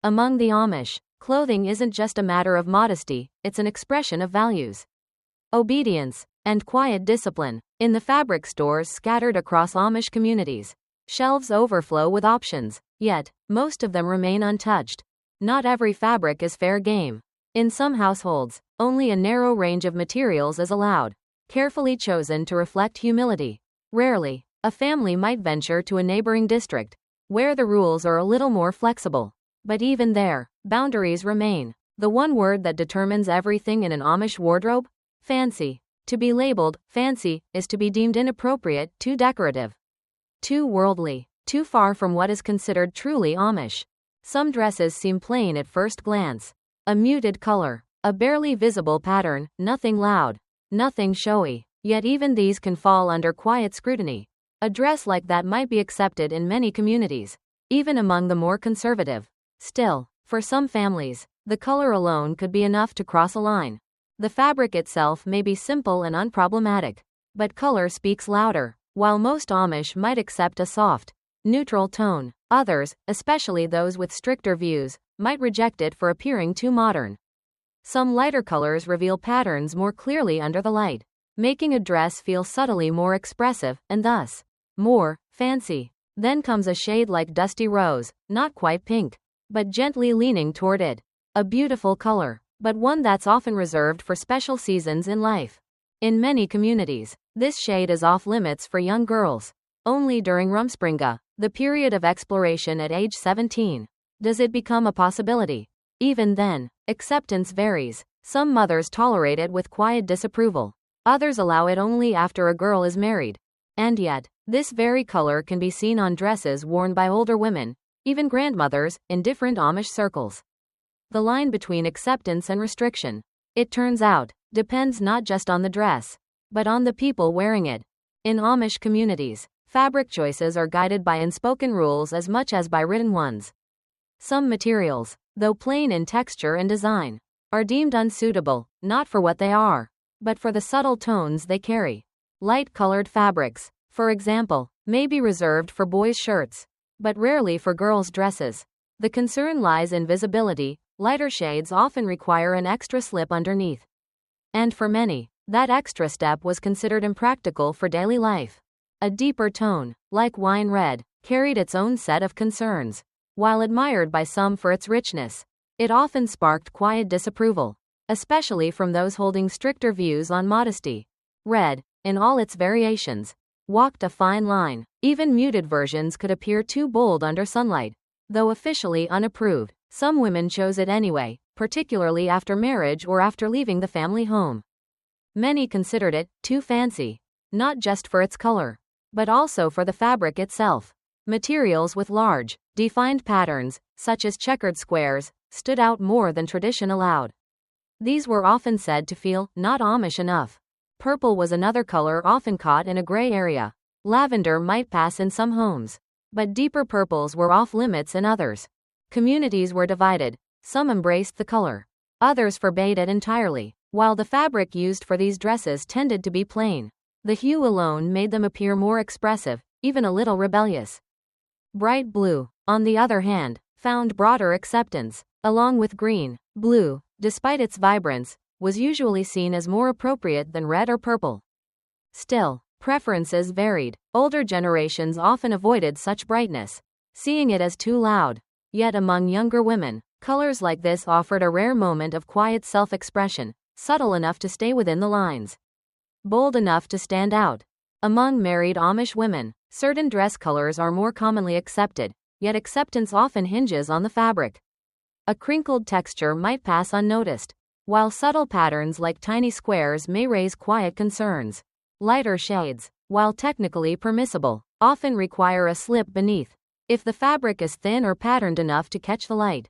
Among the Amish, clothing isn't just a matter of modesty, it's an expression of values, obedience, and quiet discipline. In the fabric stores scattered across Amish communities, shelves overflow with options, yet, most of them remain untouched. Not every fabric is fair game. In some households, only a narrow range of materials is allowed, carefully chosen to reflect humility. Rarely, a family might venture to a neighboring district, where the rules are a little more flexible. But even there, boundaries remain. The one word that determines everything in an Amish wardrobe? Fancy. To be labeled fancy is to be deemed inappropriate, too decorative, too worldly, too far from what is considered truly Amish. Some dresses seem plain at first glance. A muted color, a barely visible pattern, nothing loud, nothing showy. Yet even these can fall under quiet scrutiny. A dress like that might be accepted in many communities, even among the more conservative. Still, for some families, the color alone could be enough to cross a line. The fabric itself may be simple and unproblematic, but color speaks louder. While most Amish might accept a soft, neutral tone, others, especially those with stricter views, might reject it for appearing too modern. Some lighter colors reveal patterns more clearly under the light, making a dress feel subtly more expressive, and thus, more fancy. Then comes a shade like dusty rose, not quite pink, but gently leaning toward it. A beautiful color, but one that's often reserved for special seasons in life. In many communities, this shade is off limits for young girls. Only during Rumspringa, the period of exploration at age 17, does it become a possibility. Even then, acceptance varies. Some mothers tolerate it with quiet disapproval. Others allow it only after a girl is married. And yet, this very color can be seen on dresses worn by older women, even grandmothers, in different Amish circles. The line between acceptance and restriction, it turns out, depends not just on the dress, but on the people wearing it. In Amish communities, fabric choices are guided by unspoken rules as much as by written ones. Some materials, though plain in texture and design, are deemed unsuitable, not for what they are, but for the subtle tones they carry. Light-colored fabrics, for example, may be reserved for boys' shirts, but rarely for girls' dresses. The concern lies in visibility. Lighter shades often require an extra slip underneath. And for many, that extra step was considered impractical for daily life. A deeper tone, like wine red, carried its own set of concerns. While admired by some for its richness, it often sparked quiet disapproval, especially from those holding stricter views on modesty. Red, in all its variations, walked a fine line. Even muted versions could appear too bold under sunlight. Though officially unapproved, some women chose it anyway, particularly after marriage or after leaving the family home. Many considered it too fancy, not just for its color, but also for the fabric itself. Materials with large, defined patterns, such as checkered squares, stood out more than tradition allowed. These were often said to feel not Amish enough. Purple was another color often caught in a gray area. Lavender might pass in some homes, but deeper purples were off limits in others. Communities were divided. Some embraced the color, others forbade it entirely. While the fabric used for these dresses tended to be plain, the hue alone made them appear more expressive, even a little rebellious. Bright blue, on the other hand, found broader acceptance. Along with green, blue, despite its vibrance, was usually seen as more appropriate than red or purple. Still, preferences varied. Older generations often avoided such brightness, seeing it as too loud. Yet among younger women, colors like this offered a rare moment of quiet self-expression, subtle enough to stay within the lines, bold enough to stand out. Among married Amish women, certain dress colors are more commonly accepted, yet acceptance often hinges on the fabric. A crinkled texture might pass unnoticed, while subtle patterns like tiny squares may raise quiet concerns. Lighter shades, while technically permissible, often require a slip beneath. If the fabric is thin or patterned enough to catch the light,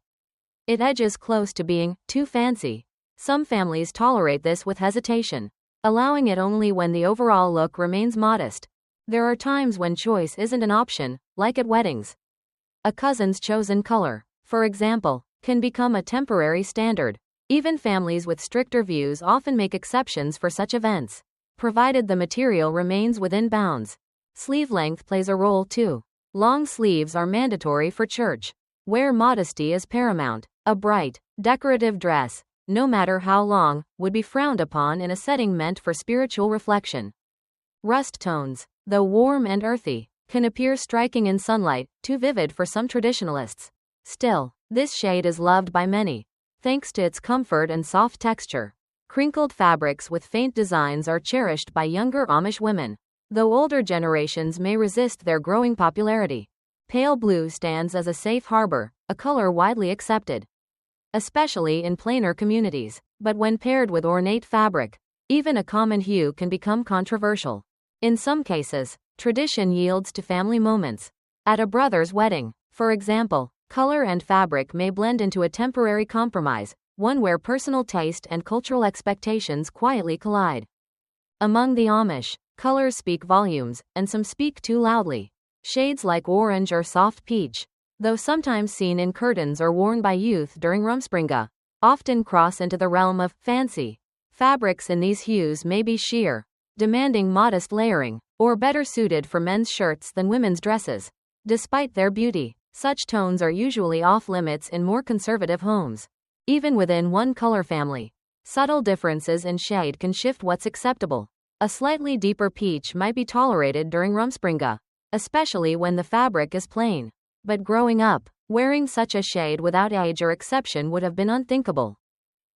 it edges close to being too fancy. Some families tolerate this with hesitation, allowing it only when the overall look remains modest. There are times when choice isn't an option, like at weddings. A cousin's chosen color, for example, can become a temporary standard. Even families with stricter views often make exceptions for such events, provided the material remains within bounds. Sleeve length plays a role too. Long sleeves are mandatory for church, where modesty is paramount. A bright, decorative dress, no matter how long, would be frowned upon in a setting meant for spiritual reflection. Rust tones, though warm and earthy, can appear striking in sunlight, too vivid for some traditionalists. Still, this shade is loved by many, thanks to its comfort and soft texture. Crinkled fabrics with faint designs are cherished by younger Amish women, though older generations may resist their growing popularity. Pale blue stands as a safe harbor, a color widely accepted, especially in plainer communities. But when paired with ornate fabric, even a common hue can become controversial. In some cases, tradition yields to family moments. At a brother's wedding, for example, color and fabric may blend into a temporary compromise, one where personal taste and cultural expectations quietly collide. Among the Amish, colors speak volumes, and some speak too loudly. Shades like orange or soft peach, though sometimes seen in curtains or worn by youth during Rumspringa, often cross into the realm of fancy. Fabrics in these hues may be sheer, demanding modest layering, or better suited for men's shirts than women's dresses. Despite their beauty, such tones are usually off-limits in more conservative homes. Even within one color family, subtle differences in shade can shift what's acceptable. A slightly deeper peach might be tolerated during Rumspringa, especially when the fabric is plain. But growing up, wearing such a shade without age or exception would have been unthinkable.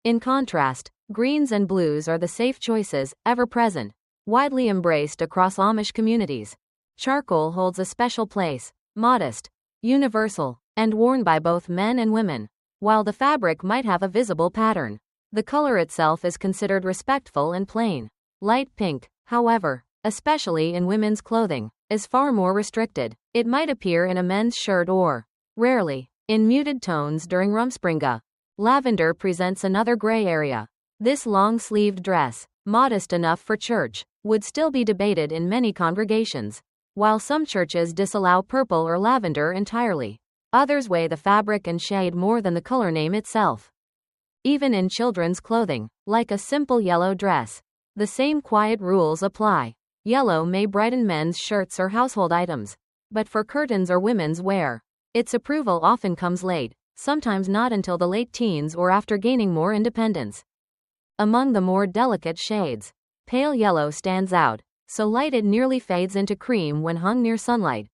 In contrast, greens and blues are the safe choices, ever present, widely embraced across Amish communities. Charcoal holds a special place, modest, universal, and worn by both men and women. While the fabric might have a visible pattern, the color itself is considered respectful and plain. Light pink, however, especially in women's clothing, is far more restricted. It might appear in a men's shirt or, rarely, in muted tones during Rumspringa. Lavender presents another gray area. This long-sleeved dress, modest enough for church, would still be debated in many congregations. While some churches disallow purple or lavender entirely, others weigh the fabric and shade more than the color name itself. Even in children's clothing, like a simple yellow dress, the same quiet rules apply. Yellow may brighten men's shirts or household items, but for curtains or women's wear, its approval often comes late, sometimes not until the late teens or after gaining more independence. Among the more delicate shades, pale yellow stands out, so light it nearly fades into cream when hung near sunlight.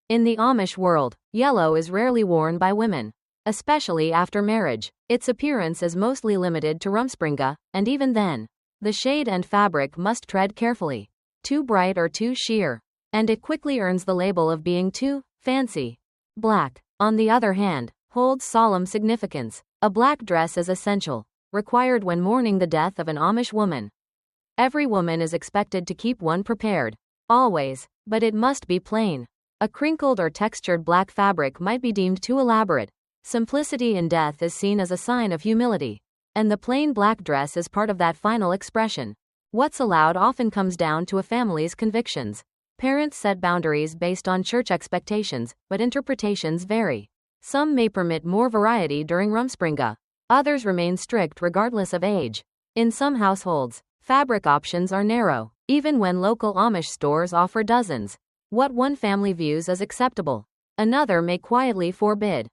In the Amish world, yellow is rarely worn by women, especially after marriage. Its appearance is mostly limited to Rumspringa, and even then, the shade and fabric must tread carefully. Too bright or too sheer, and it quickly earns the label of being too fancy. Black, on the other hand, holds solemn significance. A black dress is essential, required when mourning the death of an Amish woman. Every woman is expected to keep one prepared, always, but it must be plain. A crinkled or textured black fabric might be deemed too elaborate. Simplicity in death is seen as a sign of humility, and the plain black dress is part of that final expression. What's allowed often comes down to a family's convictions. Parents set boundaries based on church expectations, but interpretations vary. Some may permit more variety during Rumspringa. Others remain strict regardless of age. In some households, fabric options are narrow, even when local Amish stores offer dozens. What one family views as acceptable, another may quietly forbid.